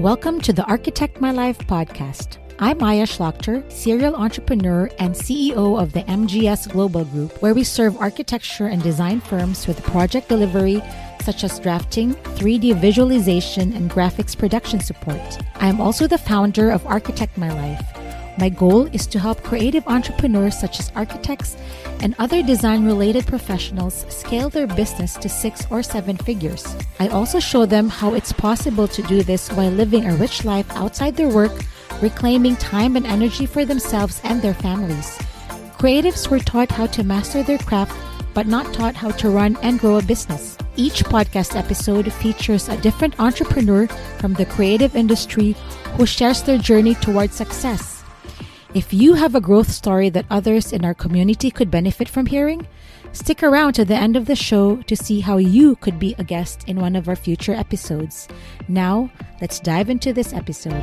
Welcome to the Architect My Life podcast. I'm Maya Shlachter, serial entrepreneur and CEO of the MGS Global Group, where we serve architecture and design firms with project delivery, such as drafting, 3D visualization, and graphics production support. I am also the founder of Architect My Life. My goal is to help creative entrepreneurs such as architects and other design-related professionals scale their business to 6 or 7 figures. I also show them how it's possible to do this while living a rich life outside their work, reclaiming time and energy for themselves and their families. Creatives were taught how to master their craft, but not taught how to run and grow a business. Each podcast episode features a different entrepreneur from the creative industry who shares their journey towards success. If you have a growth story that others in our community could benefit from hearing, stick around to the end of the show to see how you could be a guest in one of our future episodes. Now, let's dive into this episode.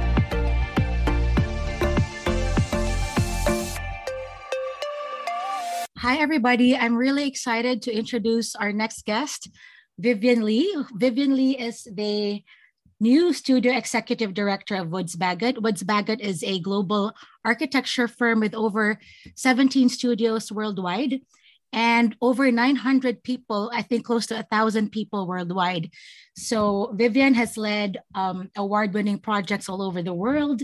Hi, everybody. I'm really excited to introduce our next guest, Vivian Lee. Vivian Lee is the new studio executive director of Bagot. Bagot is a global architecture firm with over 17 studios worldwide and over 900 people, I think close to 1,000 people worldwide. So Vivian has led award-winning projects all over the world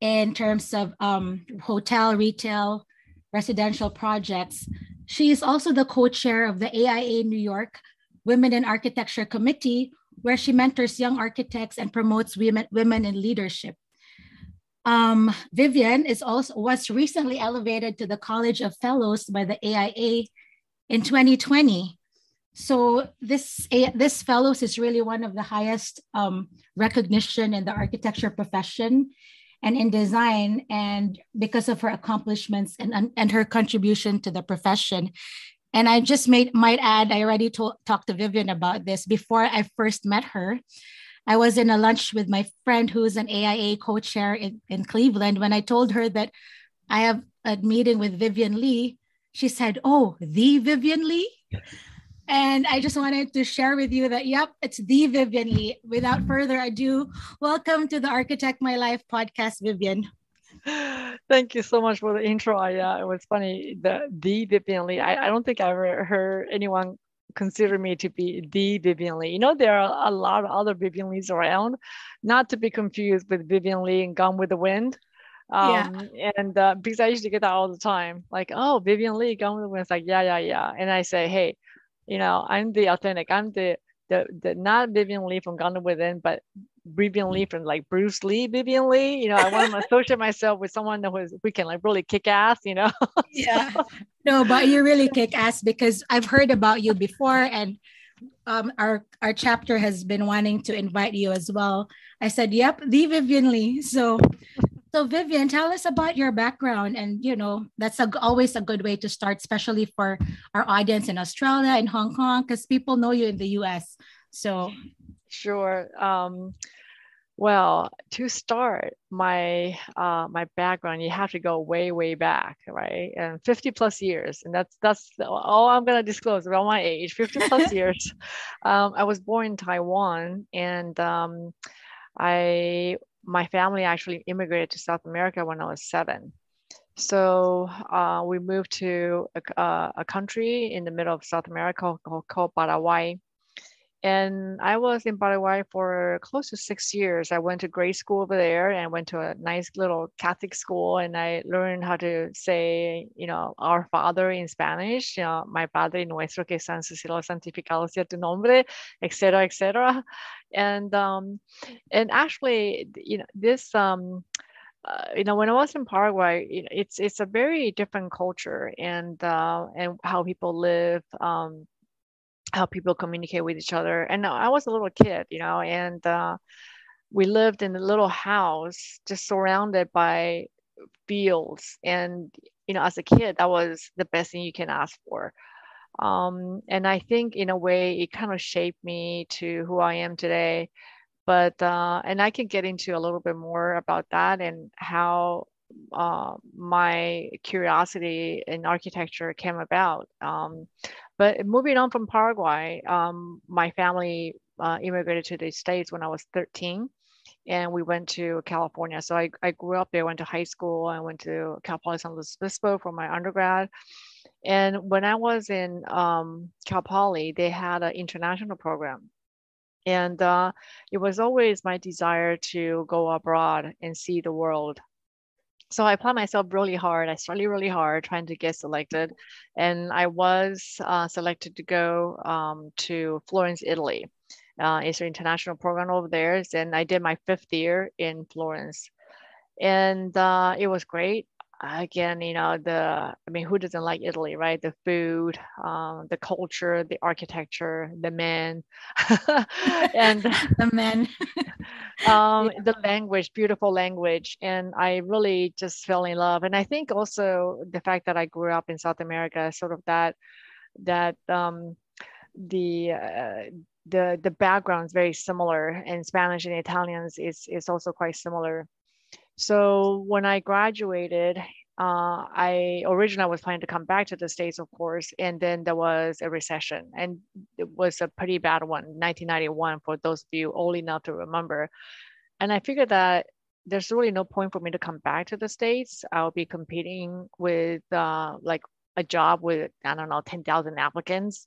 in terms of hotel, retail, residential projects. She is also the co-chair of the AIA New York Women in Architecture Committee, where she mentors young architects and promotes women in leadership. Vivian was recently elevated to the College of Fellows by the AIA in 2020. So this Fellows is really one of the highest recognition in the architecture profession and in design, and because of her accomplishments and her contribution to the profession. And I just might add, I already talked to Vivian about this. Before I first met her, I was in a lunch with my friend who's an AIA co-chair in Cleveland. When I told her that I have a meeting with Vivian Lee, she said, "Oh, the Vivian Lee?" And I just wanted to share with you that, yep, it's the Vivian Lee. Without further ado, welcome to the Architect My Life podcast, Vivian. Thank you so much for the intro. It was funny, the Vivian Lee. I don't think I ever heard anyone consider me to be the Vivian Lee. You know, there are a lot of other Vivian Lees around, not to be confused with Vivian Lee and Gone with the Wind. And because I used to get that all the time, like, oh, Vivian Lee, Gone with the Wind. It's like, yeah. And I say, hey, you know, I'm the authentic. I'm the not Vivian Lee from Gone with the Wind, but Vivian Lee from like Bruce Lee, Vivian Lee. You know, I want to associate myself with someone we can like really kick ass, you know? Yeah. No, but you really kick ass because I've heard about you before, and our chapter has been wanting to invite you as well. I said, yep, the Vivian Lee. So Vivian, tell us about your background. And, you know, that's always a good way to start, especially for our audience in Australia and Hong Kong, because people know you in the US. So sure. Well, to start my background, you have to go way back, right? And 50 plus years, and that's all I'm gonna disclose about my age. 50 plus years. I was born in Taiwan, and my family actually immigrated to South America when I was 7. So we moved to a country in the middle of South America called Paraguay. And I was in Paraguay for close to 6 years. I went to grade school over there and went to a nice little Catholic school. And I learned how to say, you know, Our Father in Spanish, you know, my Padre nuestro que está en su cielo, santificado sea tu nombre, etc., etc. And actually, you know, this, you know, when I was in Paraguay, you know, it's a very different culture and how people live, how people communicate with each other. And I was a little kid, you know, and we lived in a little house just surrounded by fields. And, you know, as a kid, that was the best thing you can ask for. And I think in a way it kind of shaped me to who I am today. But, and I can get into a little bit more about that and how my curiosity in architecture came about. But moving on from Paraguay, my family immigrated to the States when I was 13. and we went to California. So I grew up there, went to high school. I went to Cal Poly San Luis Obispo for my undergrad. And when I was in Cal Poly, they had an international program. And it was always my desire to go abroad and see the world. So I applied myself really hard. I studied really hard trying to get selected. And I was selected to go to Florence, Italy. It's an international program over there. And I did my 5th year in Florence. And it was great. Again, I mean, who doesn't like Italy, right? The food, the culture, the architecture, the men, and The men. the language, beautiful language. And I really just fell in love. And I think also the fact that I grew up in South America, sort of that the the background is very similar, and Spanish and Italians is also quite similar. So when I graduated, I originally was planning to come back to the States, of course, and then there was a recession, and it was a pretty bad one, 1991, for those of you old enough to remember. And I figured that there's really no point for me to come back to the States. I'll be competing with like a job with, I don't know, 10,000 applicants.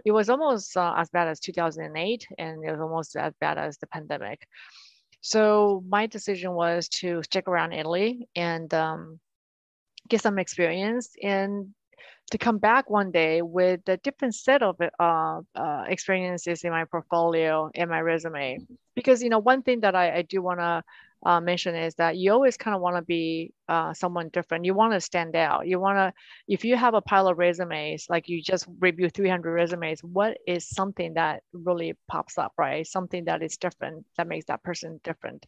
It was almost as bad as 2008, and it was almost as bad as the pandemic. So my decision was to stick around Italy and get some experience, and to come back one day with a different set of experiences in my portfolio and my resume. Because, one thing that I do want to mention is that you always kind of want to be someone different. You want to stand out. You want to, if you have a pile of resumes, like you just review 300 resumes, what is something that really pops up, right? Something that is different, that makes that person different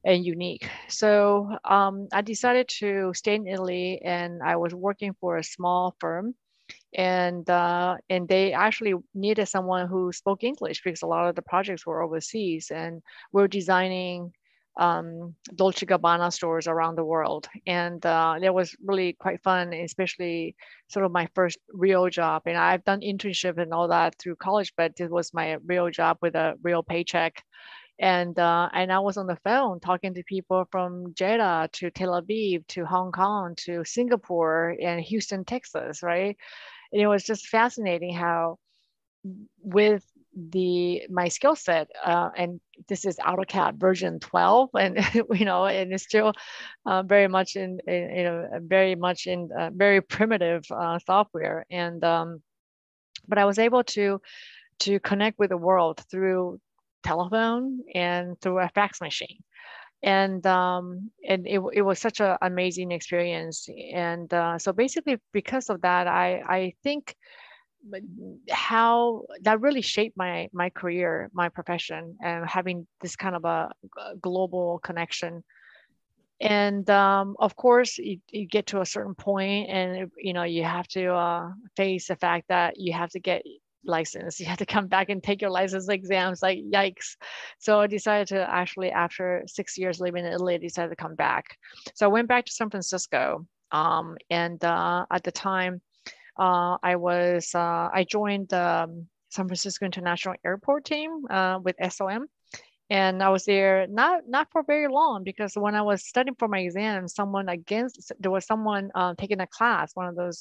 and unique. So I decided to stay in Italy, and I was working for a small firm, and they actually needed someone who spoke English because a lot of the projects were overseas, and we're designing Dolce Gabbana stores around the world. And that was really quite fun, especially sort of my first real job. And I've done internship and all that through college, but it was my real job with a real paycheck. And I was on the phone talking to people from Jeddah to Tel Aviv to Hong Kong to Singapore and Houston, Texas, right? And it was just fascinating how with my skill set, and this is AutoCAD version 12, and and it's still very much in very primitive software, and but I was able to connect with the world through telephone and through a fax machine. And it was such an amazing experience. And so basically, because of that, I think how that really shaped my career, my profession, and having this kind of a global connection. And of course, you get to a certain point, and you have to face the fact that you have to get license. You have to come back and take your license exams. Like, yikes! So I decided to actually, after 6 years living in Italy, I decided to come back. So I went back to San Francisco, and at the time, I joined the San Francisco International Airport team with SOM. And I was there not for very long, because when I was studying for my exam, there was someone taking a class, one of those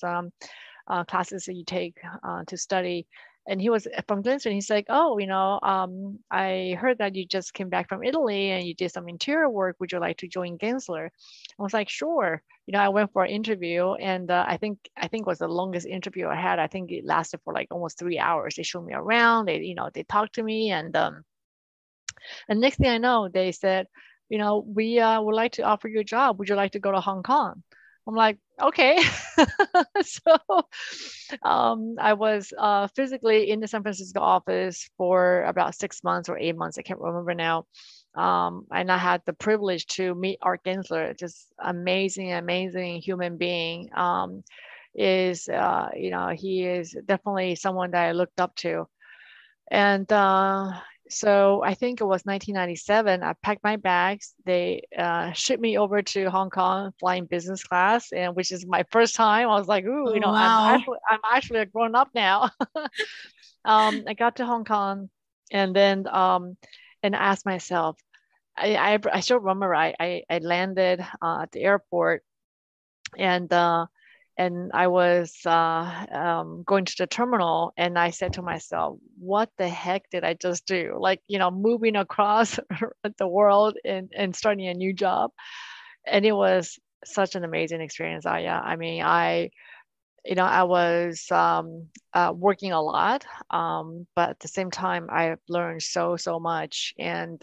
classes that you take to study. And he was from Glenson. He's like, oh, I heard that you just came back from Italy and you did some interior work. Would you like to join Gensler? I was like, sure. I went for an interview, and I think it was the longest interview I had. I think it lasted for like almost 3 hours. They showed me around. They talked to me, and next thing I know, they said, we would like to offer you a job. Would you like to go to Hong Kong? I'm like, okay. So I was physically in the San Francisco office for about 6 months or 8 months. I can't remember now. And I had the privilege to meet Art Gensler, just amazing human being. He is definitely someone that I looked up to. And so I think it was 1997. I packed my bags. They shipped me over to Hong Kong flying business class, and which is my first time. I was like, ooh, Wow. I'm actually a grown up now. I got to Hong Kong, and then and asked myself, I still remember I landed at the airport, and I was going to the terminal, and I said to myself, what the heck did I just do? Like, moving across the world and starting a new job. And it was such an amazing experience. I mean, I was working a lot, but at the same time, I learned so much, and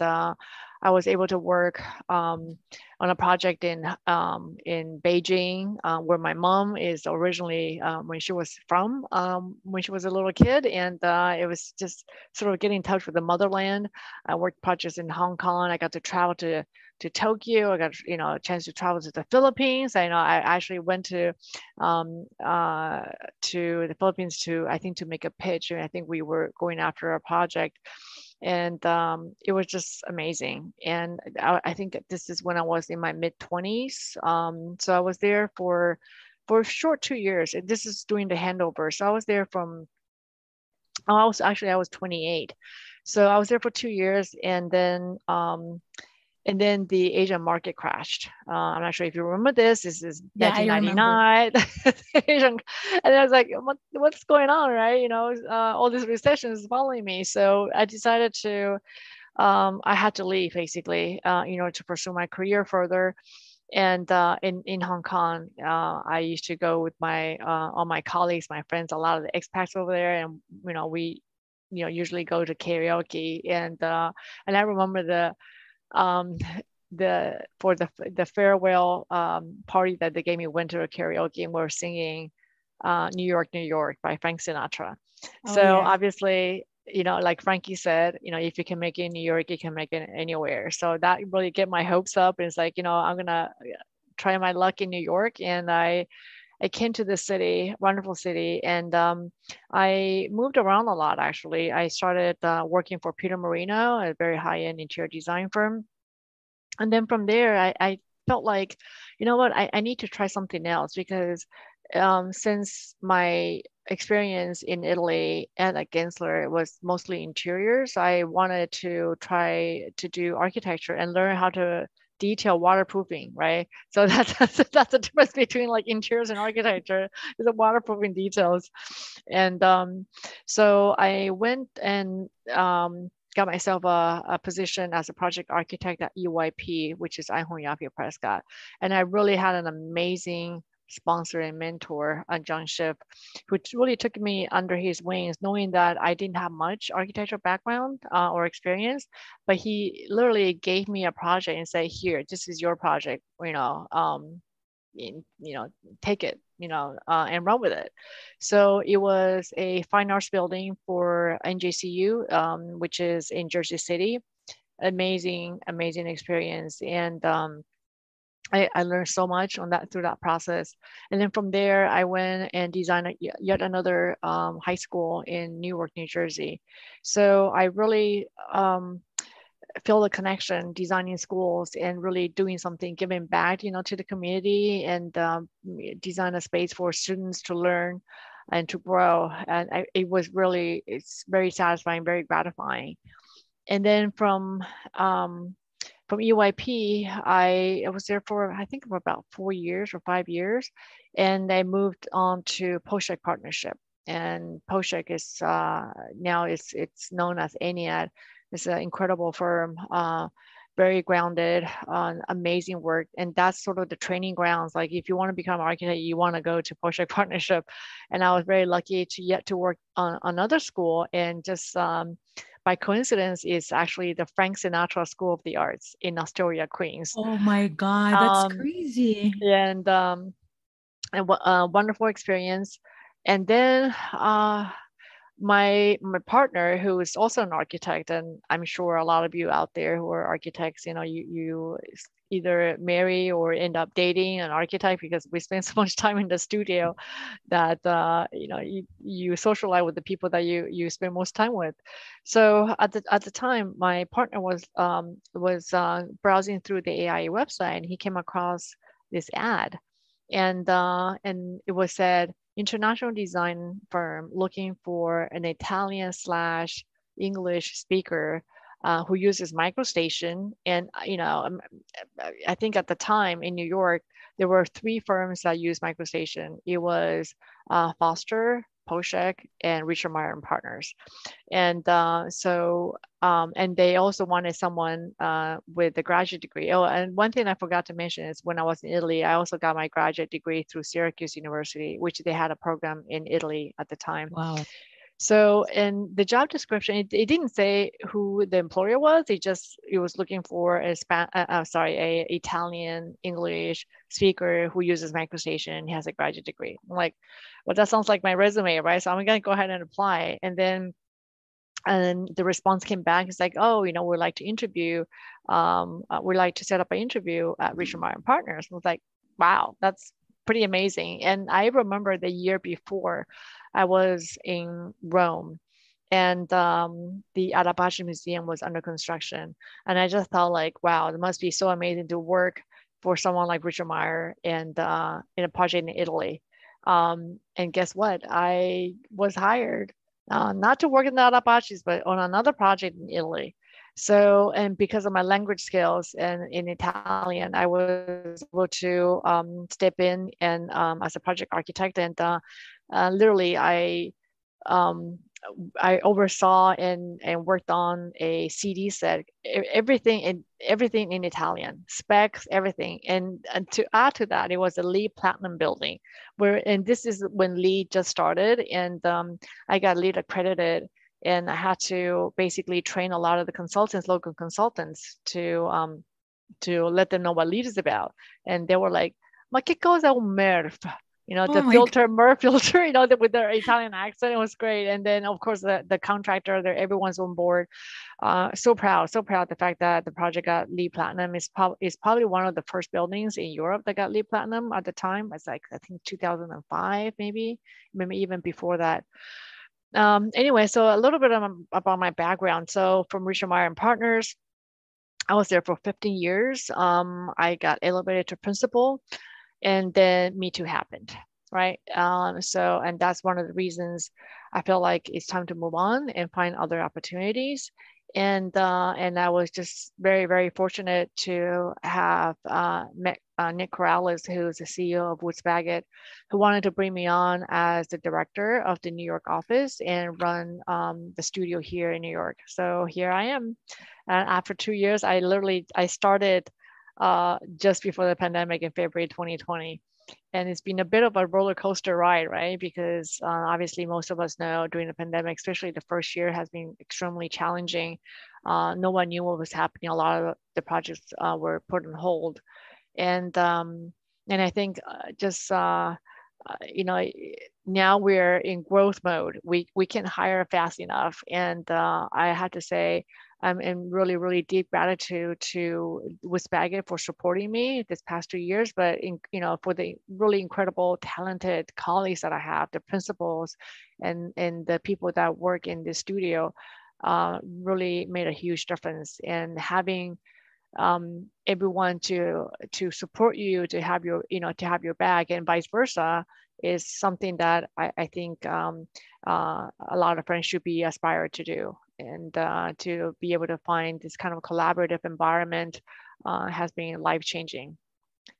I was able to work on a project in Beijing, where my mom is originally when she was from when she was a little kid, and it was just sort of getting in touch with the motherland. I worked projects in Hong Kong. I got to travel to Tokyo. I got a chance to travel to the Philippines. I actually went to the Philippines to make a pitch, and I think we were going after a project, and it was just amazing. And I think this is when I was in my mid-20s. So I was there for a short 2 years. This is during the handover. So I was there from I was 28. So I was there for 2 years, and then the Asian market crashed. I'm not sure if you remember this. This is Yeah, I remember. 1999. And I was like, what's going on, right? All this recession is following me. So I decided I had to leave basically, to pursue my career further. And in Hong Kong, I used to go with all my colleagues, my friends, a lot of the expats over there, and we usually go to karaoke, and I remember um, the farewell party that they gave me, went to a karaoke, and we were singing New York by Frank Sinatra. Oh So yeah. obviously, like Frankie said, if you can make it in New York, you can make it anywhere. So that really get my hopes up. It's like, I'm gonna try my luck in New York. And I came to this city, wonderful city, and I moved around a lot actually. I started working for Peter Marino, a very high-end interior design firm. And then from there, I felt like, you know what, I need to try something else, because since my experience in Italy and at Gensler was mostly interiors, I wanted to try to do architecture and learn how to detail waterproofing, right? So that's the difference between like interiors and architecture, is the waterproofing details. And so I went and got myself a position as a project architect at EYP, which is Einhorn Yapia Prescott. And I really had an amazing sponsor and mentor, John Schiff, who really took me under his wings, knowing that I didn't have much architectural background or experience, but he literally gave me a project and said, "Here, this is your project. Take it, and run with it." So it was a fine arts building for NJCU, which is in Jersey City. Amazing, amazing experience. And I learned so much on that through that process. And then from there, I went and designed yet another high school in Newark, New Jersey. So I really feel the connection designing schools and really doing something, giving back, to the community, and design a space for students to learn and to grow. And it's very satisfying, very gratifying. And then from EYP, I was there for, I think, for about 4 years or 5 years, and I moved on to Poshek Partnership. And Poshek is now it's known as ENIAD. It's an incredible firm, very grounded, amazing work, and that's sort of the training grounds. Like if you want to become an architect, you want to go to Poshek Partnership. And I was very lucky to work on another school, and just by coincidence, is actually the Frank Sinatra School of the Arts in Astoria, Queens. Oh my God, that's crazy. And wonderful experience. And then my partner, who is also an architect, and I'm sure a lot of you out there who are architects, you either marry or end up dating an architect, because we spend so much time in the studio that you socialize with the people that you spend most time with. So at the time, my partner was browsing through the AIA website, and he came across this ad, and it was said, international design firm looking for an Italian/English speaker who uses MicroStation. And, I think at the time in New York, there were 3 firms that used MicroStation. It was Foster, Poshek, and Richard Meyer and Partners. And and they also wanted someone with a graduate degree. Oh, and one thing I forgot to mention is when I was in Italy, I also got my graduate degree through Syracuse University, which they had a program in Italy at the time. Wow. So in the job description, it didn't say who the employer was. It was looking for a Italian English speaker who uses MicroStation and has a graduate degree. I'm like, well, that sounds like my resume, right? So I'm gonna go ahead and apply. And then the response came back. It's like, oh, we'd like to interview. We'd like to set up an interview at Richard Meyer and Partners. I was like, wow, that's pretty amazing. And I remember the year before, I was in Rome, and the Arabaci Museum was under construction. And I just thought like, wow, it must be so amazing to work for someone like Richard Meyer and in a project in Italy. And guess what? I was hired not to work in the Arabacis, but on another project in Italy. So, and because of my language skills and in Italian, I was able to step in and as a project architect, and literally um, I oversaw and worked on a CD set, everything in Italian, specs, everything. And to add to that, it was a LEED Platinum building, and this is when LEED just started, and I got LEED accredited, and I had to basically train a lot of the consultants, local consultants, to let them know what LEED is about. And they were like, "Ma che cosa un MERF?" The filter, MERV filter, with their Italian accent. It was great. And then, of course, the contractor, everyone's on board. So proud the fact that the project got LEED Platinum. Is probably one of the first buildings in Europe that got LEED Platinum at the time. It's like, I think 2005, maybe even before that. Anyway, so a little bit about my background. So from Richard Meyer and Partners, I was there for 15 years. I got elevated to principal, and then Me Too happened, right? And that's one of the reasons I feel like it's time to move on and find other opportunities. And I was just very, very fortunate to have met Nick Corrales, who's the CEO of Woods Bagot, who wanted to bring me on as the director of the New York office and run the studio here in New York. So here I am. And after 2 years, I started just before the pandemic in February 2020. And it's been a bit of a roller coaster ride, right? Because obviously most of us know during the pandemic, especially the first year, has been extremely challenging. No one knew what was happening. A lot of the projects were put on hold. And I think now we're in growth mode. We can hire fast enough. And I have to say, I'm in really, really deep gratitude to Woods Bagot for supporting me this past 2 years, but for the really incredible, talented colleagues that I have, the principals and the people that work in the studio, really made a huge difference. And having everyone to support you, to have your back, and vice versa, is something that I think a lot of friends should be aspired to do. And to be able to find this kind of collaborative environment has been life-changing.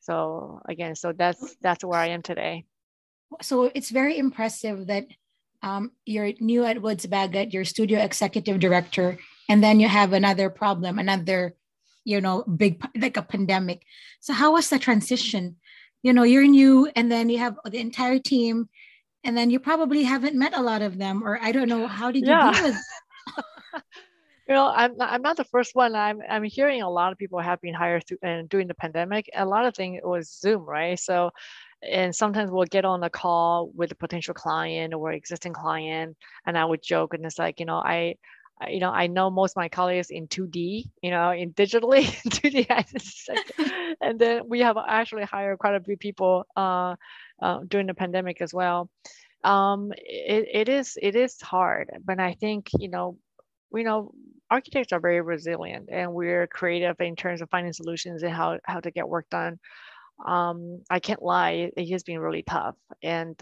So again, that's where I am today. So it's very impressive that you're new at Woods Bagot, you're studio executive director, and then you have another problem, another big, like a pandemic. So how was the transition? You're new, and then you have the entire team, and then you probably haven't met a lot of them, or I don't know, how did you deal with? I'm not the first one. I'm hearing a lot of people have been hired during the pandemic. A lot of things was Zoom, right? So, and sometimes we'll get on a call with a potential client or existing client, and I would joke, and it's like, I know most of my colleagues in 2D, in digitally 2D, and then we have actually hired quite a few people during the pandemic as well. It is hard, but I think architects are very resilient, and we're creative in terms of finding solutions and how to get work done. I can't lie, it has been really tough, and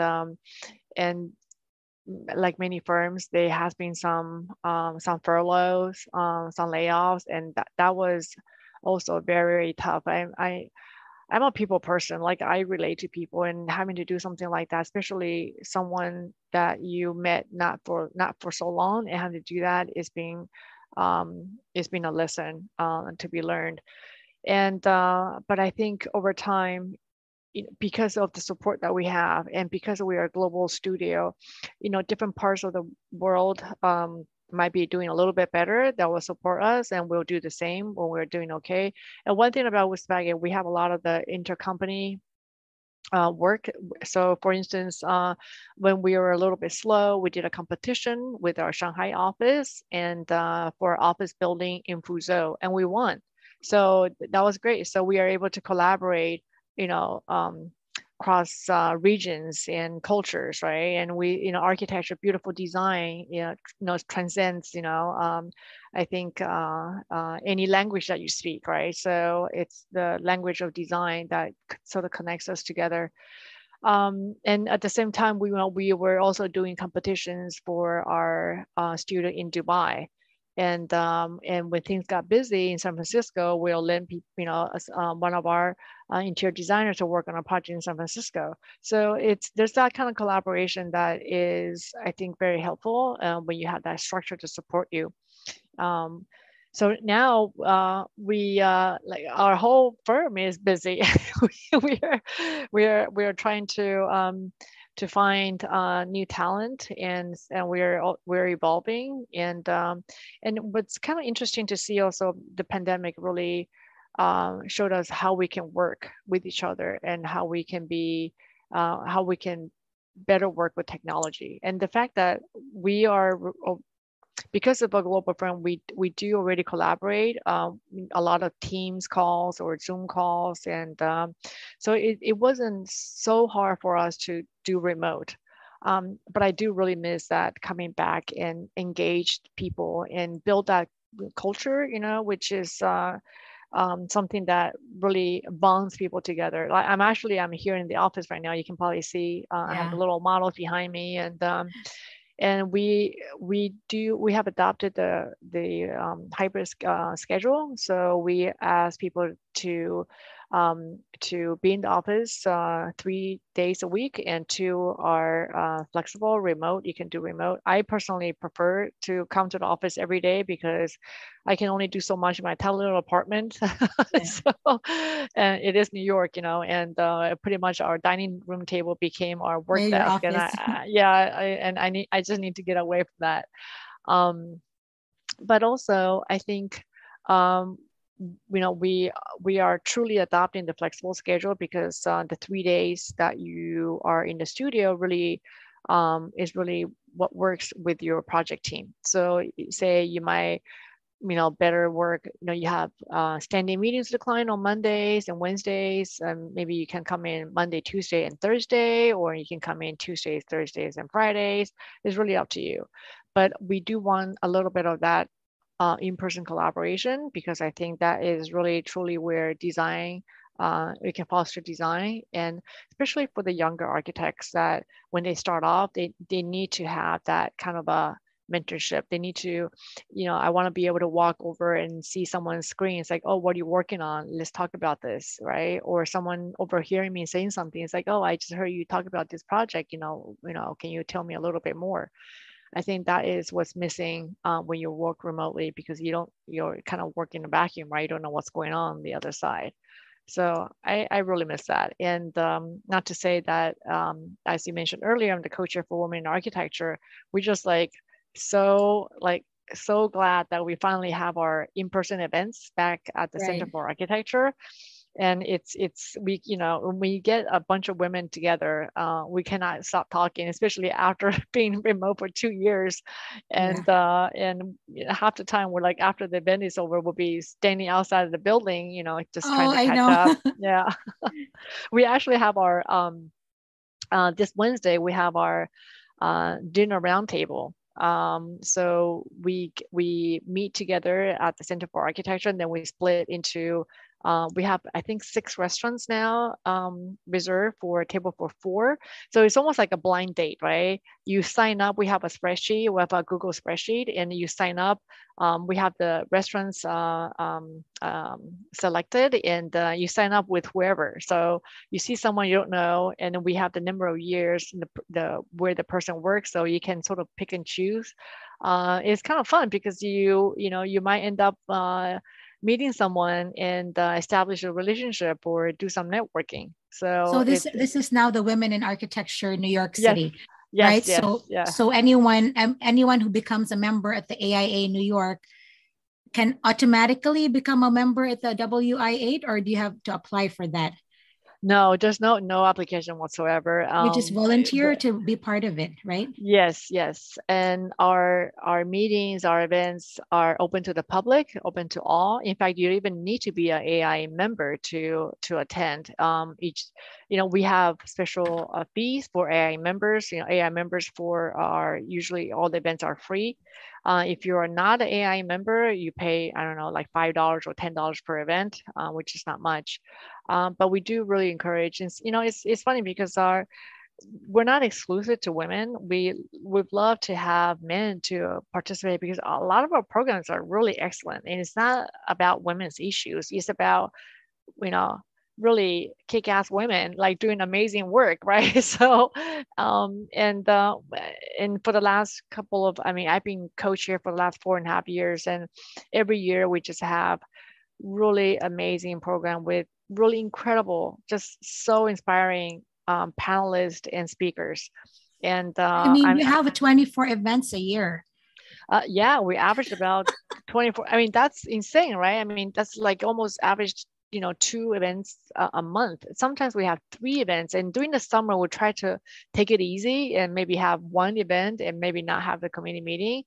like many firms, there has been some furloughs, some layoffs, and that was also very, very tough. I'm a people person. Like I relate to people, and having to do something like that, especially someone that you met not for so long, and having to do that is being a lesson to be learned. And but I think over time, because of the support that we have, and because we are a global studio, different parts of the world might be doing a little bit better, that will support us, and we'll do the same when we're doing okay. And one thing about with Bagot, we have a lot of the intercompany work. So for instance, when we were a little bit slow, we did a competition with our Shanghai office and for office building in Fuzhou, and we won. So that was great. So we are able to collaborate, across regions and cultures, right? And we, architecture, beautiful design, transcends, I think any language that you speak, right? So it's the language of design that sort of connects us together. And at the same time, we were also doing competitions for our studio in Dubai. And when things got busy in San Francisco, we'll lend people, one of our interior designers to work on a project in San Francisco. So there's that kind of collaboration that is, I think, very helpful when you have that structure to support you. So now we like our whole firm is busy. we are trying to find new talent, and we're evolving, and what's kind of interesting to see also, the pandemic really showed us how we can work with each other, and how we can better work with technology. And the fact that we are, because of a global firm, we do already collaborate a lot of Teams calls or Zoom calls, and so it wasn't so hard for us to do remote. But I do really miss that, coming back and engage people and build that culture, which is something that really bonds people together. Like I'm here in the office right now. You can probably see I have the little models behind me, and we have adopted the hybrid schedule. So we ask people to be in the office 3 days a week, and 2 are flexible, remote. You can do remote. I personally prefer to come to the office every day, because I can only do so much in my tiny little apartment. Yeah. So, and it is New York, and pretty much our dining room table became our work desk. And I just need to get away from that. But also, I think we are truly adopting the flexible schedule, because the 3 days that you are in the studio really is really what works with your project team. So say you might better work, you have standing meetings with the client on Mondays and Wednesdays, and maybe you can come in Monday, Tuesday, and Thursday, or you can come in Tuesdays, Thursdays, and Fridays. It's really up to you. But we do want a little bit of that in-person collaboration, because I think that is really truly where design, we can foster design, and especially for the younger architects, that when they start off, they need to have that kind of a mentorship. They need to, I want to be able to walk over and see someone's screen. It's like, oh, what are you working on? Let's talk about this, right? Or someone overhearing me saying something. It's like, oh, I just heard you talk about this project. Can you tell me a little bit more? I think that is what's missing when you work remotely, because you're kind of working in a vacuum, right? You don't know what's going on the other side. So I really miss that. And not to say that, as you mentioned earlier, I'm the co-chair for Women in Architecture. We just so glad that we finally have our in-person events back at the Center for Architecture. And when we get a bunch of women together, we cannot stop talking, especially after being remote for 2 years. And half the time we're like, after the event is over, we'll be standing outside of the building, just trying to catch up. Yeah. We actually have our this Wednesday, we have our dinner roundtable. So we meet together at the Center for Architecture, and then we split into We have, I think, 6 restaurants now reserved for a table for 4. So it's almost like a blind date, right? You sign up. We have a spreadsheet. We have a Google spreadsheet, and you sign up. We have the restaurants selected, and you sign up with whoever. So you see someone you don't know, and then we have the number of years, the where the person works, so you can sort of pick and choose. It's kind of fun because you might end up meeting someone and establish a relationship or do some networking. So So this is now the Women in Architecture New York yes, City, yes, right? yes, So yeah. so anyone who becomes a member at the AIA New York can automatically become a member at the WI8, or do you have to apply for that? No, there's no application whatsoever. You just volunteer to be part of it, right? Yes, yes. And our meetings, our events are open to the public, open to all. In fact, you even need to be an AI member to attend. We have special fees for AI members. AI members for our usually all the events are free. If you are not an AI member, you pay, I don't know, like $5 or $10 per event, which is not much. But we do really encourage, and it's funny because we're not exclusive to women. We'd love to have men to participate because a lot of our programs are really excellent, and it's not about women's issues. It's about you know really kick-ass women like doing amazing work, right? So, and for the last couple of, I mean, I've been coach here for the last 4.5 years, and every year we just have really amazing program with really incredible, just so inspiring panelists and speakers. And I mean, you have 24 events a year. yeah, we averaged about 24. I mean, that's insane, right? I mean, that's like almost averaged, 2 events a month. Sometimes we have 3 events, and during the summer, we try to take it easy and maybe have 1 event and maybe not have the community meeting.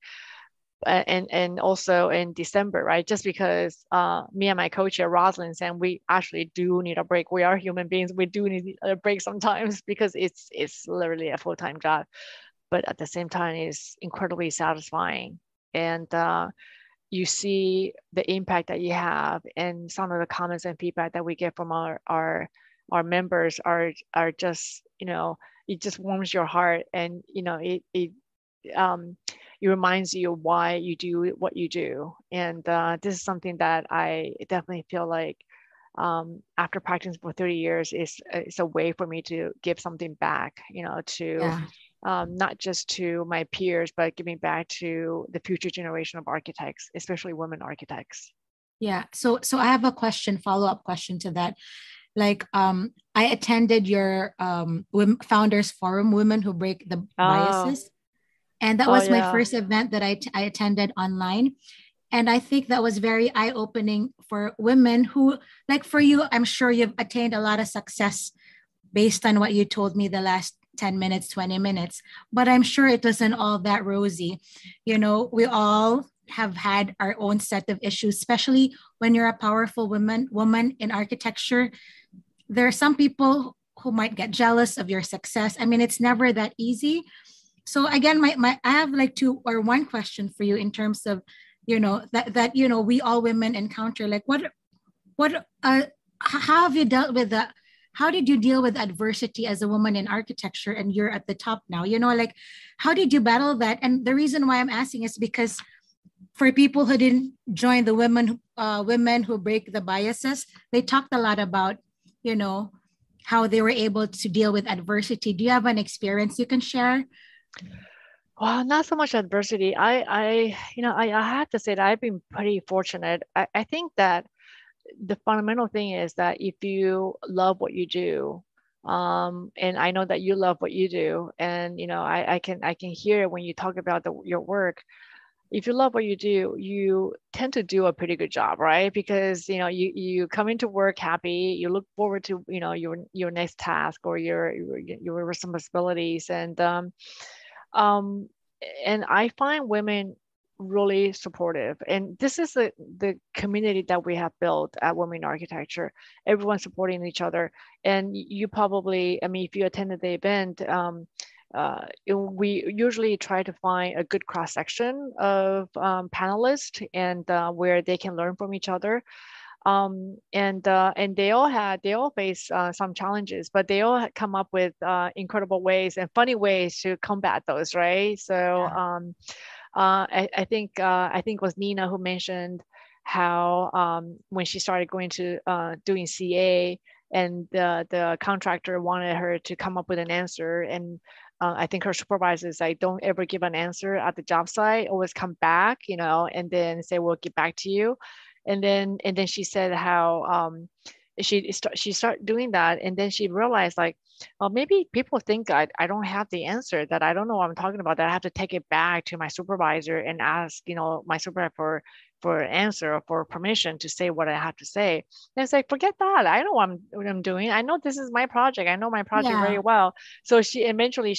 And also in December, right? Just because me and my coach here, Rosalind, and we actually do need a break. We are human beings. We do need a break sometimes because it's literally a full-time job. But at the same time, it's incredibly satisfying. And you see the impact that you have, and some of the comments and feedback that we get from our members are just, it just warms your heart, and it reminds you why you do what you do. And this is something that I definitely feel like after practicing for 30 years it's a way for me to give something back, to not just to my peers, but giving back to the future generation of architects, especially women architects. Yeah. So I have a follow-up question to that. Like, I attended your founders forum, Women Who Break the Biases. And that was my first event that I attended online. And I think that was very eye-opening for women who, like for you, I'm sure you've attained a lot of success based on what you told me the last 10 minutes, 20 minutes. But I'm sure it wasn't all that rosy. We all have had our own set of issues, especially when you're a powerful woman in architecture. There are some people who might get jealous of your success. I mean, it's never that easy. So again, I have like 2 or 1 question for you in terms of, that we all women encounter, like how have you dealt with that? How did you deal with adversity as a woman in architecture, and you're at the top now? Like, how did you battle that? And the reason why I'm asking is because for people who didn't join the Women Who Break the Biases, they talked a lot about, how they were able to deal with adversity. Do you have an experience you can share? Well, not so much adversity. I have to say that I've been pretty fortunate. I think that the fundamental thing is that if you love what you do, and I know that you love what you do, and I can hear it when you talk about your work. If you love what you do, you tend to do a pretty good job, right? Because you come into work happy, you look forward to your next task or your responsibilities, and I find women really supportive. And this is the community that we have built at Women in Architecture. Everyone supporting each other. And you probably, I mean, if you attended the event, we usually try to find a good cross section of panelists, and where they can learn from each other. And they all face some challenges, but they all come up with incredible ways and funny ways to combat those, right? So I think it was Nina who mentioned how when she started going to doing CA, and the contractor wanted her to come up with an answer, and I think her supervisor is like, don't ever give an answer at the job site, always come back, and then say, we'll get back to you. And then she said how she started doing that, and then she realized, like, well, maybe people think I don't have the answer, that I don't know what I'm talking about, that I have to take it back to my supervisor and ask, my supervisor for an answer or for permission to say what I have to say. And it's like, forget that. I know what I'm doing. I know this is my project. I know my project very well. So she eventually,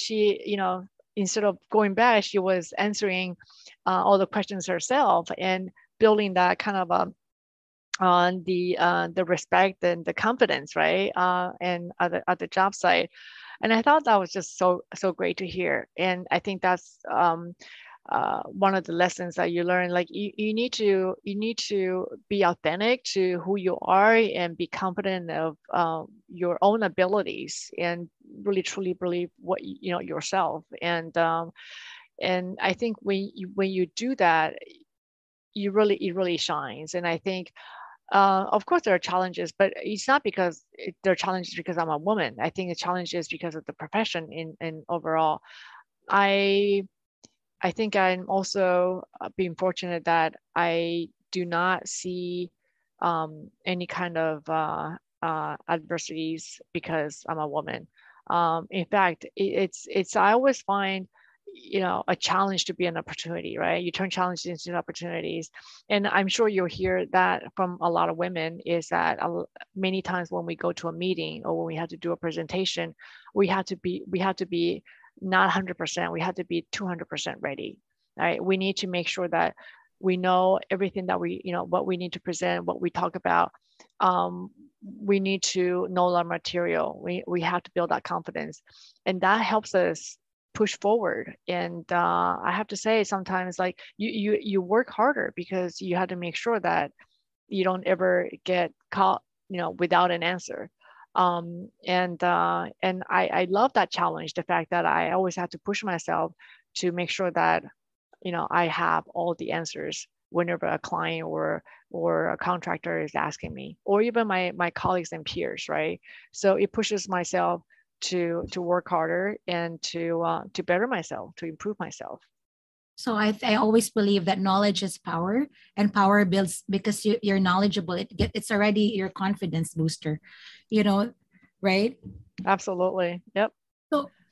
instead of going back, she was answering all the questions herself and building that kind of on the respect and the confidence, right? And at the job site. And I thought that was just so great to hear. And I think that's one of the lessons that you learn. Like you need to be authentic to who you are and be confident of your own abilities, and really truly believe what yourself. And I think when you do that, it really shines. And I think of course there are challenges, but it's not because there are challenges because I'm a woman. I think the challenge is because of the profession in overall. I think I'm also being fortunate that I do not see any kind of adversities because I'm a woman. In fact, it's I always find a challenge to be an opportunity, right? You turn challenges into opportunities. And I'm sure you'll hear that from a lot of women, is that many times when we go to a meeting or when we have to do a presentation, we have to be not 100%, we have to be 200% ready, right? We need to make sure that we know everything that what we need to present, what we talk about. We need to know our material. We have to build that confidence, and that helps us push forward. And I have to say, sometimes, like, you work harder because you have to make sure that you don't ever get caught without an answer. And I love that challenge, the fact that I always have to push myself to make sure that I have all the answers whenever a client or a contractor is asking me, or even my colleagues and peers, right? So it pushes myself to work harder and to better myself, to improve myself. So I always believe that knowledge is power, and power builds because you're knowledgeable. It's already your confidence booster, right? Absolutely. Yep.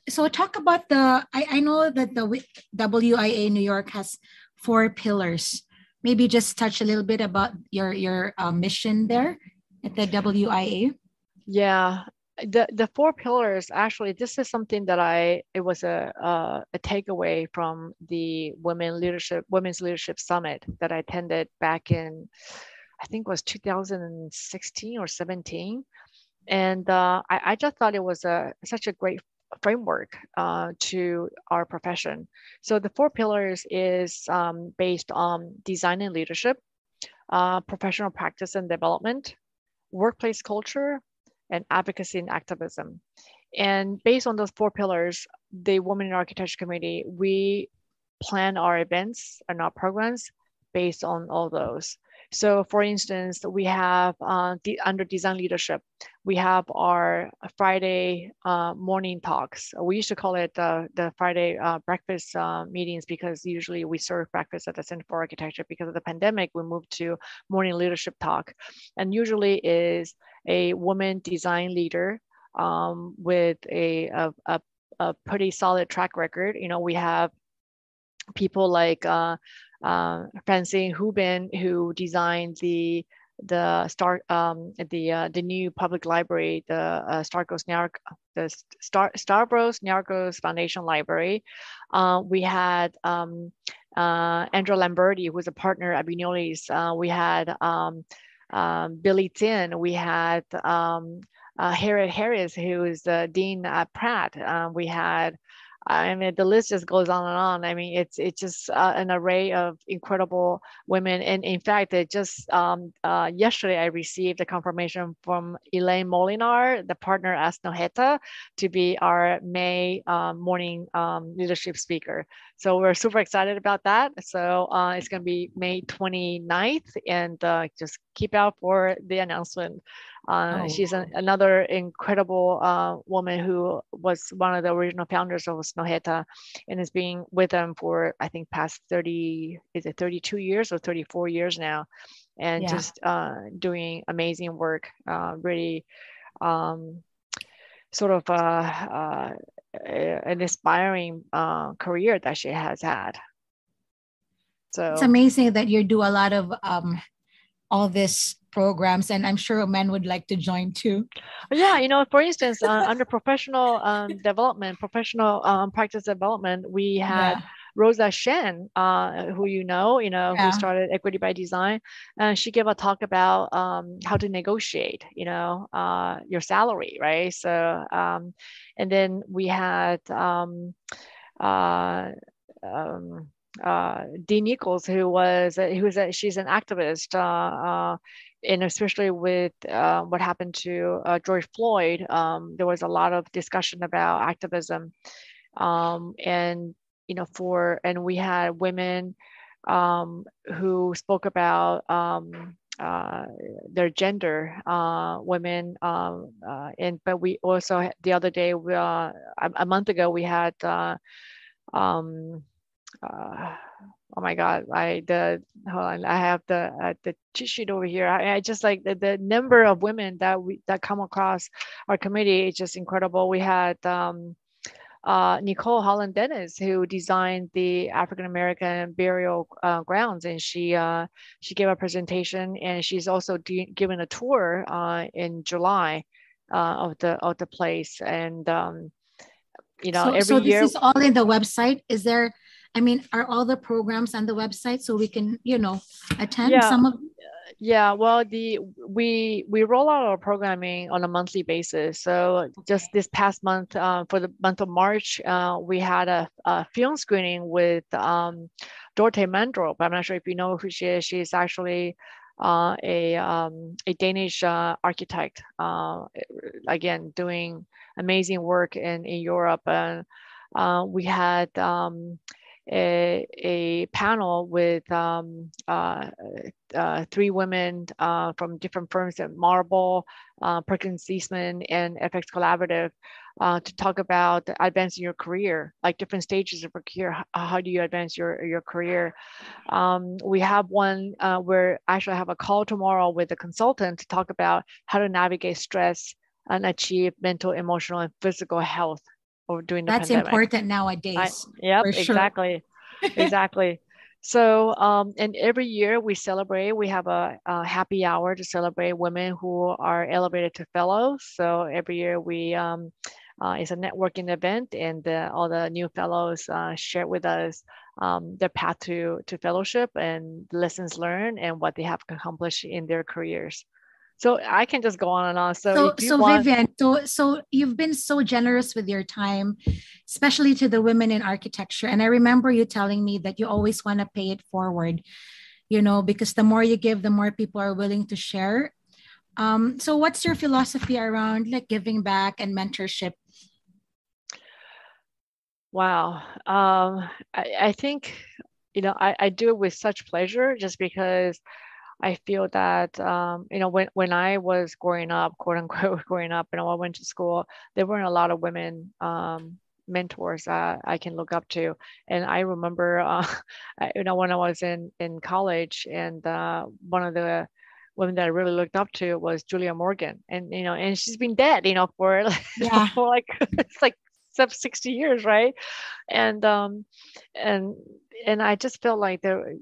So talk about I know that the WIA New York has 4 pillars. Maybe just touch a little bit about your mission there at the WIA. Yeah. The 4 pillars, actually, this is something that it was a takeaway from the Women's Leadership Summit that I attended back in, I think it was 2016 or 17. And I just thought it was such a great framework to our profession. So the 4 pillars is based on design and leadership, professional practice and development, workplace culture, and advocacy and activism. And based on those 4 pillars, the Women in Architecture Committee, we plan our events and our programs based on all those. So for instance, we have under design leadership, we have our Friday morning talks. We used to call it the Friday breakfast meetings, because usually we serve breakfast at the Center for Architecture. Because of the pandemic, we moved to morning leadership talk, and usually is a woman design leader with a pretty solid track record. We have people like Francine Hubin, who designed the new public library, the Stavros Niarchos Foundation Library. We had Andrea Lamberti, who was a partner at Vignoli's. We had Billy Tin. We had Harriet Harris, who is the dean at Pratt. We had I mean, the list just goes on and on. I mean, it's just an array of incredible women. And in fact, it just yesterday I received a confirmation from Elaine Molinar, the partner at Snoheta, to be our May morning leadership speaker. So we're super excited about that. So it's going to be May 29th, and just keep out for the announcement. She's another incredible woman who was one of the original founders of Snoheta, and has been with them for, I think, past 30, is it 32 years or 34 years now, and just doing amazing work, really sort of an inspiring career that she has had. So it's amazing that you do a lot of all these programs, and I'm sure men would like to join too. Yeah, you know, for instance, under professional development, professional practice development, we had Rosa Shen, who who started Equity by Design, and she gave a talk about how to negotiate, your salary, right? So, and then we had Dee Nichols, she's an activist, and especially with what happened to George Floyd, there was a lot of discussion about activism, and we had women who spoke about their gender, women, but we also, the other day, a month ago, we had oh my God, hold on, I have the cheat sheet over here. I just like the number of women that come across our committee is just incredible. We had Nicole Holland Dennis, who designed the African American burial grounds, and she gave a presentation, and she's also given a tour in July of the place, and every year. This is all in the website. Is there? I mean, are all the programs on the website so we can, attend some of? Yeah, well, we roll out our programming on a monthly basis. So just this past month, for the month of March, we had a film screening with Dorte Mandrup. I'm not sure if you know who she is. She's actually a Danish architect, again, doing amazing work in Europe. And we had a panel with three women from different firms at Marble, Perkins Eastman, and FX Collaborative, to talk about advancing your career, like different stages of your career. How do you advance your career? We have one where actually I have a call tomorrow with a consultant to talk about how to navigate stress and achieve mental, emotional, and physical health during the pandemic. That's important nowadays. Yep, exactly. Exactly. So, and every year we have a happy hour to celebrate women who are elevated to fellows. So every year it's a networking event, and all the new fellows share with us their path to fellowship and lessons learned and what they have accomplished in their careers. So I can just go on and on. So Vivian, so you've been so generous with your time, especially to the women in architecture. And I remember you telling me that you always want to pay it forward, because the more you give, the more people are willing to share. So what's your philosophy around like giving back and mentorship? Wow. I think, I do it with such pleasure, just because I feel that, when I was growing up, quote unquote, growing up, I went to school, there weren't a lot of women mentors I can look up to. And I remember, when I was in college, and one of the women that I really looked up to was Julia Morgan. And, and she's been dead, for, for like, it's like 60 years, right? And I just felt like there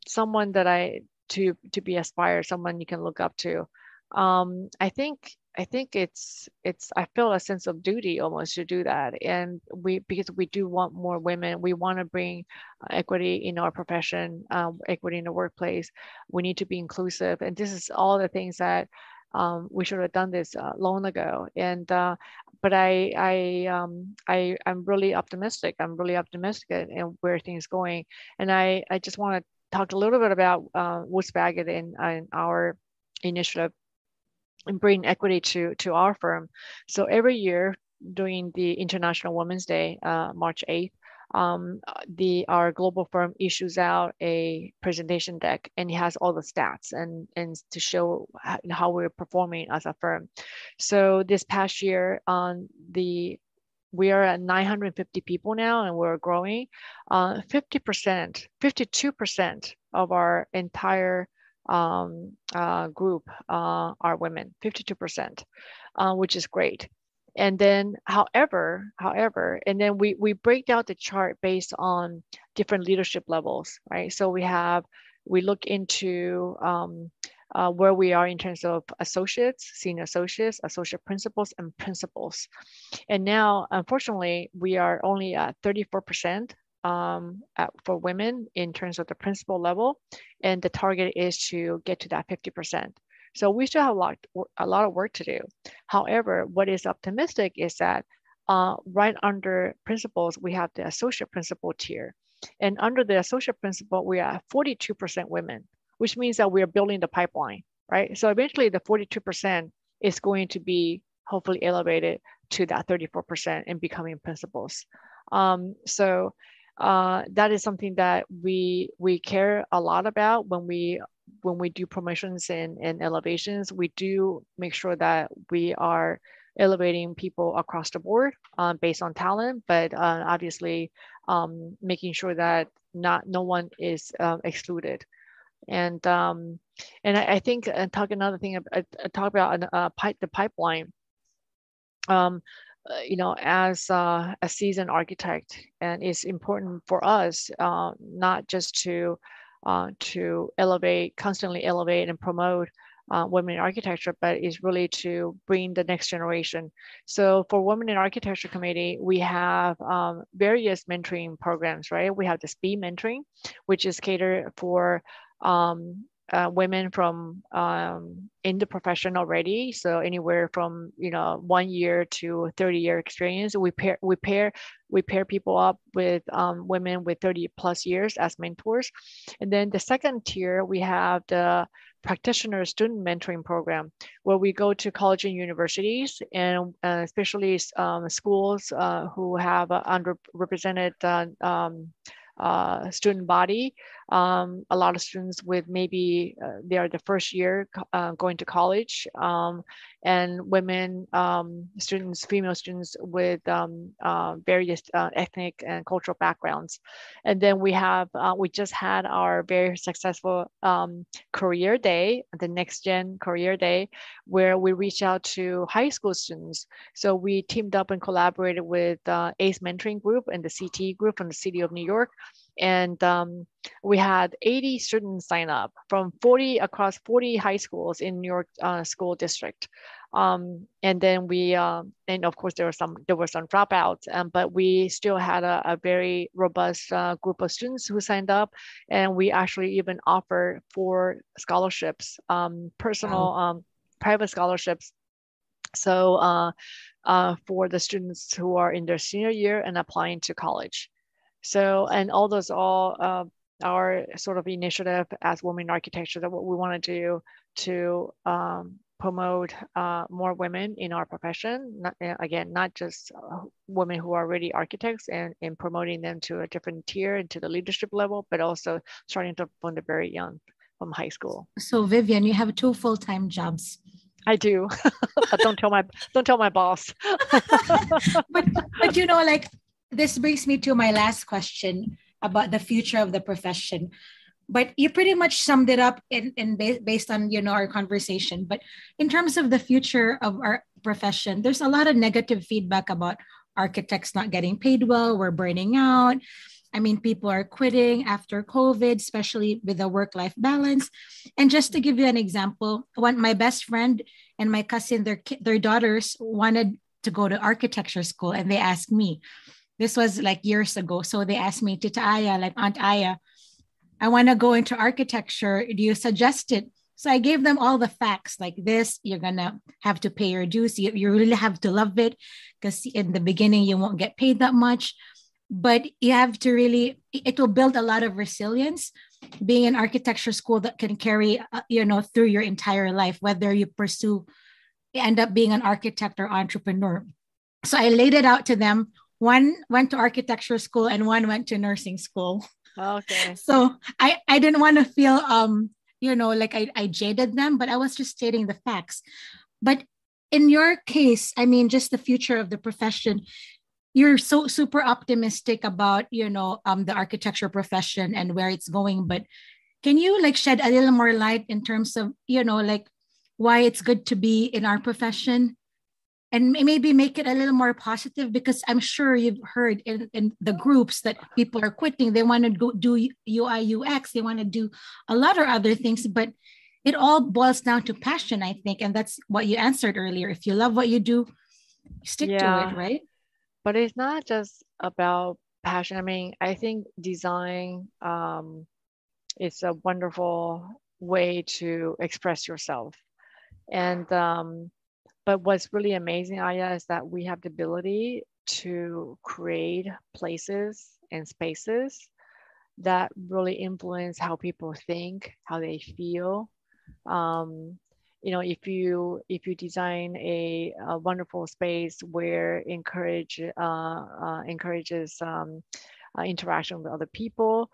someone that to be aspired, someone you can look up to. I think I feel a sense of duty almost to do that. And because we do want more women, we want to bring equity in our profession, equity in the workplace. We need to be inclusive. And this is all the things that We should have done this long ago. And but I'm really optimistic. I'm really optimistic in where things going. And I just want to talk a little bit about Woods Bagot and our initiative and bring equity to our firm. So every year during the International Women's Day, March 8th, our global firm issues out a presentation deck, and it has all the stats and to show how we're performing as a firm. So this past year, we are at 950 people now, and we're growing. 50%, 52% of our entire group are women, 52%, which is great. And then, however, and then we break down the chart based on different leadership levels, right? So we look into where we are in terms of associates, senior associates, associate principals, and principals. And now, unfortunately, we are only at 34% for women in terms of the principal level, and the target is to get to that 50%. So we still have a lot of work to do. However, what is optimistic is that right under principals, we have the associate principal tier. And under the associate principal, we are 42% women, which means that we are building the pipeline, right? So eventually the 42% is going to be hopefully elevated to that 34% and becoming principals. So that is something that we care a lot about when we do promotions and elevations. We do make sure that we are elevating people across the board based on talent, but obviously making sure that no one is excluded. And I think talk about the pipeline. As a seasoned architect, and it's important for us not just to constantly elevate and promote women in architecture, but is really to bring the next generation. So for Women in Architecture Committee, we have various mentoring programs, right? We have the speed mentoring, which is catered for women from in the profession already, so anywhere from 1 year to 30-year experience. We pair people up with women with 30 plus years as mentors. And then the second tier, we have the practitioner student mentoring program, where we go to college and universities, and especially schools who have underrepresented student body. A lot of students with maybe they are the first year going to college, and women students, female students with various ethnic and cultural backgrounds. And then we just had our very successful career day, the Next Gen Career Day, where we reached out to high school students. So we teamed up and collaborated with ACE Mentoring Group and the CT Group from the city of New York. And we had 80 students sign up from across 40 high schools in New York school district. And then and of course there were some dropouts, but we still had a very robust group of students who signed up, and we actually even offer 4 scholarships, personal private scholarships. So for the students who are in their senior year and applying to college. So, and all those our sort of initiative as Women in Architecture, that what we want to do to promote more women in our profession. Not just women who are already architects, and promoting them to a different tier and to the leadership level, but also starting from the very young, from high school. So Vivian, you have 2 full-time jobs. I do. Don't tell my boss. but this brings me to my last question about the future of the profession. But you pretty much summed it up based on our conversation. But in terms of the future of our profession, there's a lot of negative feedback about architects not getting paid well. We're burning out. I mean, people are quitting after COVID, especially with the work-life balance. And just to give you an example, my best friend and my cousin, their daughters wanted to go to architecture school, and they asked me. This was like years ago. So they asked me, Tita Aya, like Aunt Aya, I want to go into architecture. Do you suggest it? So I gave them all the facts like this. You're going to have to pay your dues. You really have to love it because in the beginning, you won't get paid that much. But you have to really, it will build a lot of resilience being an architecture school that can carry, through your entire life, whether you end up being an architect or entrepreneur. So I laid it out to them. One went to architecture school and one went to nursing school. Okay. So I didn't want to feel, like I jaded them, but I was just stating the facts. But in your case, I mean, just the future of the profession, you're so super optimistic about, the architecture profession and where it's going. But can you like shed a little more light in terms of, like why it's good to be in our profession? And maybe make it a little more positive, because I'm sure you've heard in the groups that people are quitting. They want to go do UI, UX. They want to do a lot of other things, but it all boils down to passion, I think. And that's what you answered earlier. If you love what you do, stick to it, right? But it's not just about passion. I mean, I think design is a wonderful way to express yourself. And but what's really amazing, Aya, is that we have the ability to create places and spaces that really influence how people think, how they feel. If you design a wonderful space where encourages interaction with other people,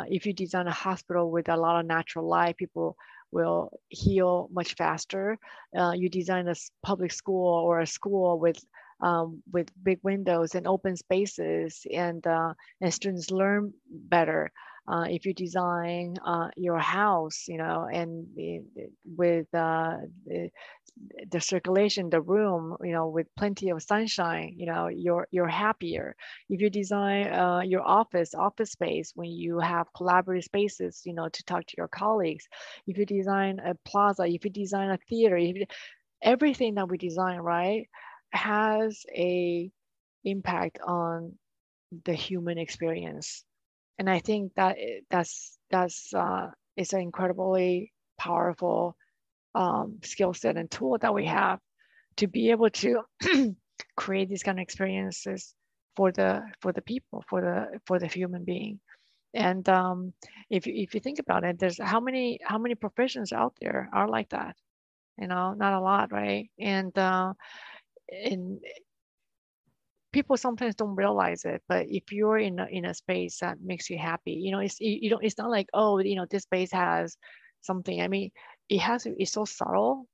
if you design a hospital with a lot of natural light, people will heal much faster. You design a public school or a school with big windows and open spaces, and students learn better. If you design your house, and with the circulation, the room, with plenty of sunshine, you're happier. If you design your office space, when you have collaborative spaces, to talk to your colleagues. If you design a plaza, if you design a theater, everything that we design, right, has a impact on the human experience. And I think that's it's an incredibly powerful skill set and tool that we have to be able to create these kind of experiences for the people, for the human being. And if you think about it, there's how many professions out there are like that? Not a lot, right? And people sometimes don't realize it, but if you're in a space that makes you happy, it's not like, oh, this space has something. I mean, it's so subtle.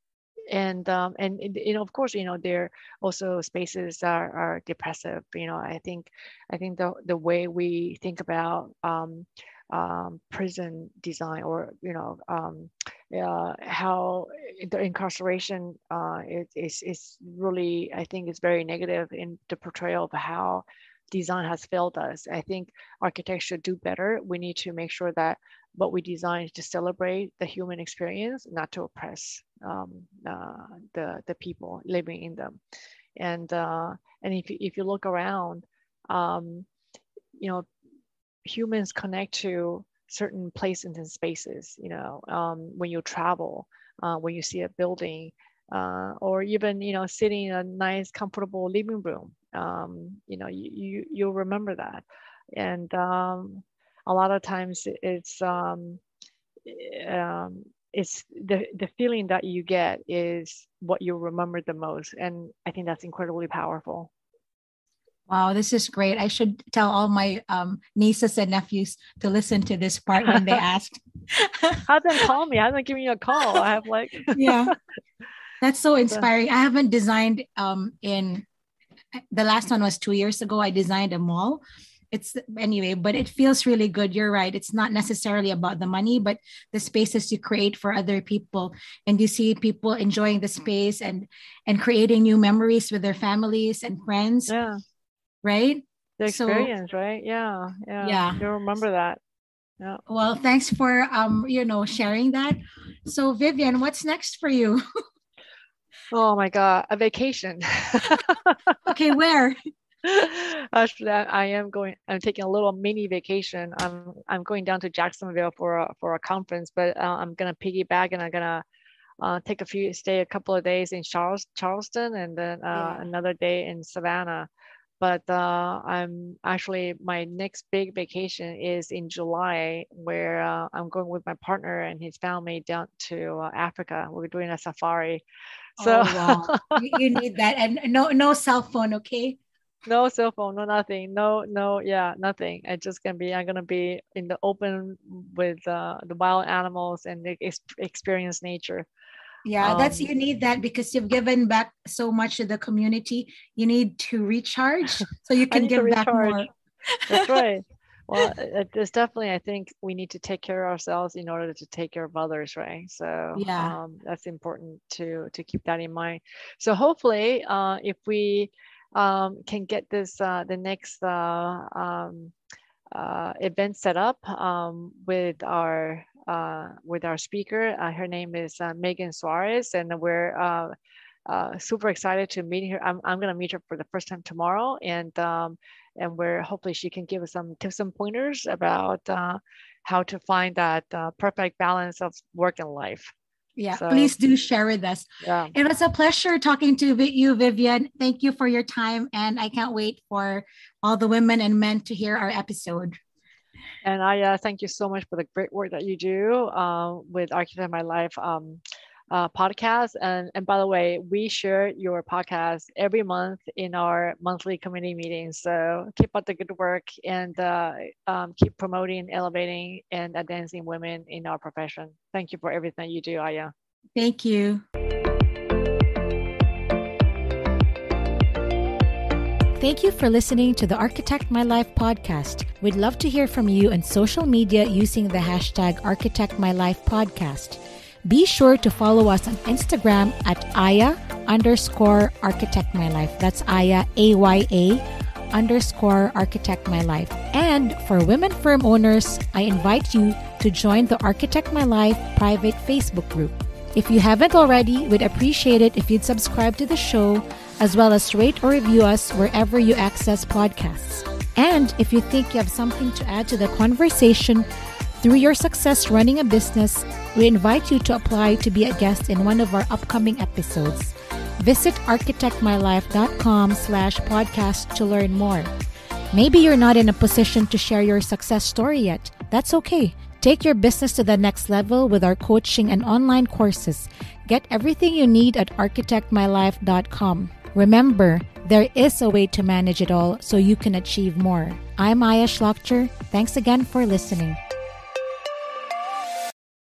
And of course, there are also spaces that are depressive. I think the way we think about prison design, or how the incarceration is really, I think, is very negative in the portrayal of how design has failed us. I think architects should do better. We need to make sure that what we design is to celebrate the human experience, not to oppress the people living in them. And if you look around, humans connect to certain places and spaces. When you travel, when you see a building, or even sitting in a nice, comfortable living room, you'll remember that. And a lot of times it's the feeling that you get is what you'll remember the most. And I think that's incredibly powerful. Wow, this is great. I should tell all my nieces and nephews to listen to this part when they asked. Have them call me. Have them give me a call. I have yeah, that's so inspiring. I haven't designed in the last one was 2 years ago. I designed a mall. But it feels really good. You're right. It's not necessarily about the money, but the spaces you create for other people, and you see people enjoying the space and creating new memories with their families and friends. Yeah. Right? The experience, right? Yeah. You'll remember that. Yeah. Well, thanks for sharing that. So Vivian, what's next for you? Oh my God, a vacation. Okay, where? Actually, I'm taking a little mini vacation. I'm going down to Jacksonville for a conference, but I'm gonna piggyback and I'm gonna stay a couple of days in Charleston, and then another day in Savannah. But my next big vacation is in July, where I'm going with my partner and his family down to Africa. We're doing a safari. So Oh, wow. You need that. And no cell phone, okay? no cell phone, no nothing, nothing. I'm gonna be in the open with the wild animals and experience nature. Yeah, you need that because you've given back so much to the community. You need to recharge so you can give back more. That's right. Well, it's definitely, I think we need to take care of ourselves in order to take care of others, right? So yeah, that's important to keep that in mind. So hopefully, if we can get this the next event set up with our speaker. Her name is Megan Suarez, and we're super excited to meet her. I'm going to meet her for the first time tomorrow, and we're hopefully she can give us some tips and pointers about how to find that perfect balance of work and life. Yeah, so, please do share with us. Yeah. It was a pleasure talking to you, Vivian. Thank you for your time, and I can't wait for all the women and men to hear our episode. And I thank you so much for the great work that you do with Architect My Life podcast. And by the way, we share your podcast every month in our monthly committee meetings. So keep up the good work and keep promoting, elevating, and advancing women in our profession. Thank you for everything you do, Aya. Thank you. Thank you for listening to the Architect My Life podcast. We'd love to hear from you on social media using the hashtag Architect My Life podcast. Be sure to follow us on Instagram at Aya_Architect My Life. That's Aya, AYA_Architect My Life. And for women firm owners, I invite you to join the Architect My Life private Facebook group. If you haven't already, we'd appreciate it if you'd subscribe to the show, as well as rate or review us wherever you access podcasts. And if you think you have something to add to the conversation through your success running a business, we invite you to apply to be a guest in one of our upcoming episodes. Visit architectmylife.com/podcast to learn more. Maybe you're not in a position to share your success story yet. That's okay. Take your business to the next level with our coaching and online courses. Get everything you need at architectmylife.com. Remember, there is a way to manage it all so you can achieve more. I'm Maya Shlachter. Thanks again for listening.